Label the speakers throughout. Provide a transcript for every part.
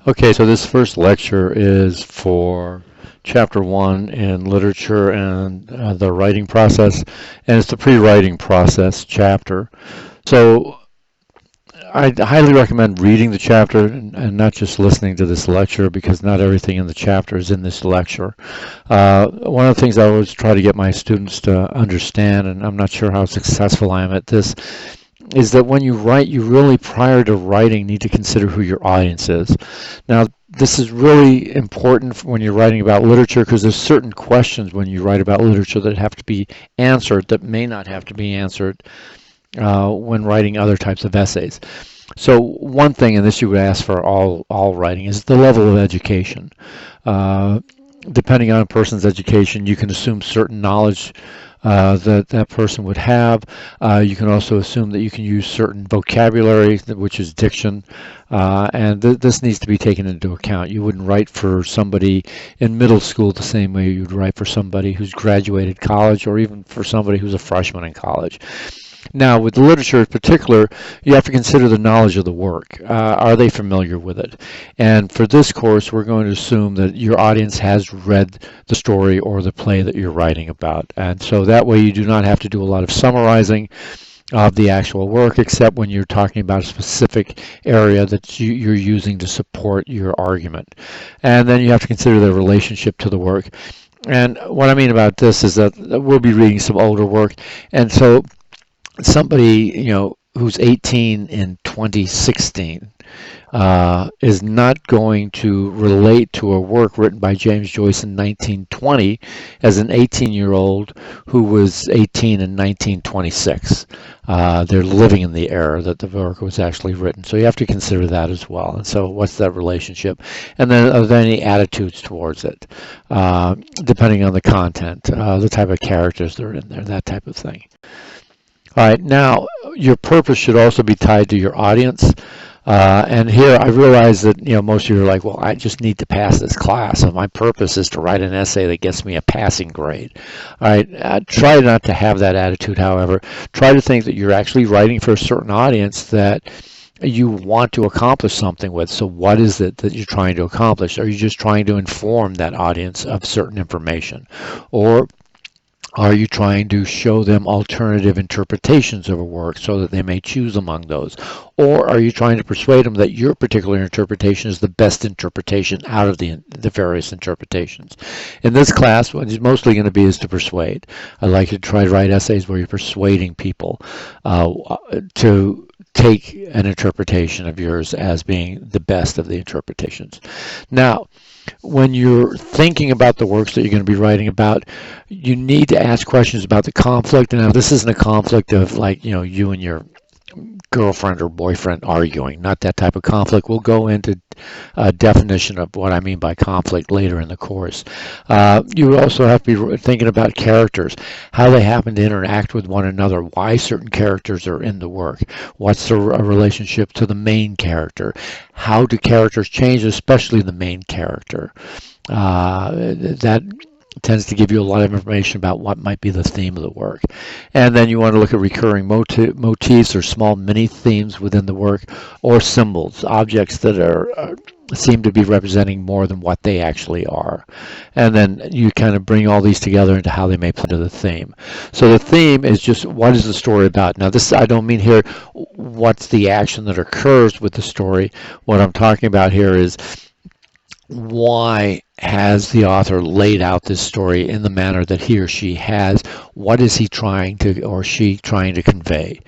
Speaker 1: Okay, so this first lecture is for Chapter 1 in Literature and the Writing Process, and it's the Pre-Writing Process chapter. So I highly recommend reading the chapter and not just listening to this lecture, because not everything in the chapter is in this lecture. One of the things I always try to get my students to understand, and I'm not sure how successful I am at this, is that when you write, you really, prior to writing, need to consider who your audience is. Now, this is really important when you're writing about literature, because there's certain questions when you write about literature that have to be answered that may not have to be answered when writing other types of essays. So one thing, and this you would ask for all writing, is the level of education. Depending on a person's education, you can assume certain knowledge that person would have. You can also assume that you can use certain vocabulary, which is diction, and this needs to be taken into account. You wouldn't write for somebody in middle school the same way you'd write for somebody who's graduated college, or even for somebody who's a freshman in college. Now, with literature in particular, you have to consider the knowledge of the work. Are they familiar with it? And for this course, we're going to assume that your audience has read the story or the play that you're writing about. And so that way you do not have to do a lot of summarizing of the actual work, except when you're talking about a specific area that you're using to support your argument. And then you have to consider the relationship to the work. And what I mean about this is that we'll be reading some older work, and so somebody, who's 18 in 2016 is not going to relate to a work written by James Joyce in 1920 as an 18-year-old who was 18 in 1926. They're living in the era that the work was actually written. So you have to consider that as well. And so what's that relationship? And then are there any attitudes towards it, depending on the content, the type of characters that are in there, that type of thing. All right, now your purpose should also be tied to your audience. And here I realize that most of you are like, well, I just need to pass this class, and my purpose is to write an essay that gets me a passing grade. All right, try not to have that attitude, however. Try to think that you're actually writing for a certain audience that you want to accomplish something with. So what is it that you're trying to accomplish? Are you just trying to inform that audience of certain information? Or are you trying to show them alternative interpretations of a work so that they may choose among those? Or are you trying to persuade them that your particular interpretation is the best interpretation out of the various interpretations? In this class, what it's mostly going to be is to persuade. I like to try to write essays where you're persuading people to take an interpretation of yours as being the best of the interpretations. Now, when you're thinking about the works that you're going to be writing about, you need to ask questions about the conflict. Now, this isn't a conflict of like, you and your girlfriend or boyfriend arguing, not that type of conflict. We'll go into a definition of what I mean by conflict later in the course. You also have to be thinking about characters, how they happen to interact with one another, why certain characters are in the work, what's the relationship to the main character, how do characters change, especially the main character. That tends to give you a lot of information about what might be the theme of the work. And then you want to look at recurring motifs or small mini themes within the work, or symbols, objects that seem to be representing more than what they actually are. And then you kind of bring all these together into how they may play into the theme. So the theme is just, what is the story about? Now this, I don't mean here what's the action that occurs with the story. What I'm talking about here is, why has the author laid out this story in the manner that he or she has? What is he trying to, or she trying to convey?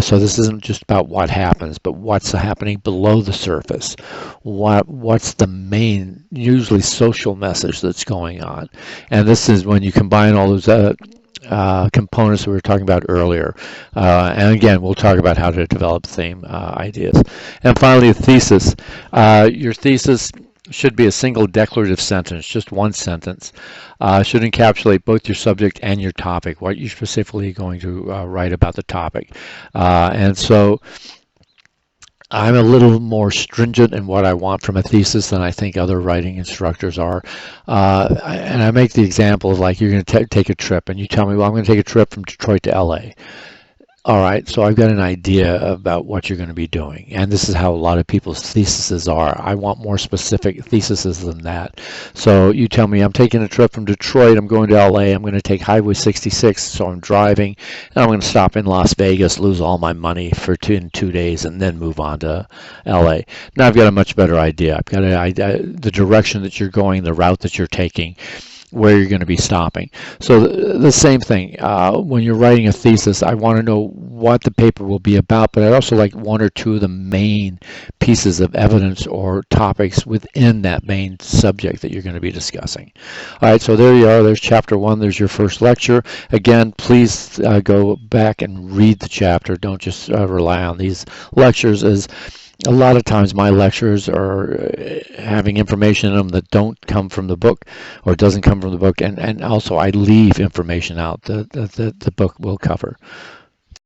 Speaker 1: So this isn't just about what happens, but what's happening below the surface. What's the main, usually social message that's going on? And this is when you combine all those components that we were talking about earlier. And again, we'll talk about how to develop theme ideas. And finally, a thesis. Your thesis should be a single declarative sentence, just one sentence. Should encapsulate both your subject and your topic, what you're specifically going to write about the topic. And so I'm a little more stringent in what I want from a thesis than I think other writing instructors are. And I make the example of, like, you're going to take a trip, and you tell me, well, I'm going to take a trip from Detroit to LA. All right, so I've got an idea about what you're going to be doing, and this is how a lot of people's theses are. I want more specific theses than that. So you tell me, I'm taking a trip from Detroit, I'm going to LA, I'm going to take Highway 66, so I'm driving, and I'm going to stop in Las Vegas, lose all my money in 2 days, and then move on to LA. Now I've got a much better idea. I've got the direction that you're going, the route that you're taking, where you're going to be stopping. So the same thing, when you're writing a thesis, I want to know what the paper will be about, but I'd also like one or two of the main pieces of evidence or topics within that main subject that you're going to be discussing. All right, so there you are. There's chapter 1. There's your first lecture. Again, please go back and read the chapter. Don't just rely on these lectures, as a lot of times my lectures are having information in them that don't come from the book or doesn't come from the book, and also I leave information out that the book will cover.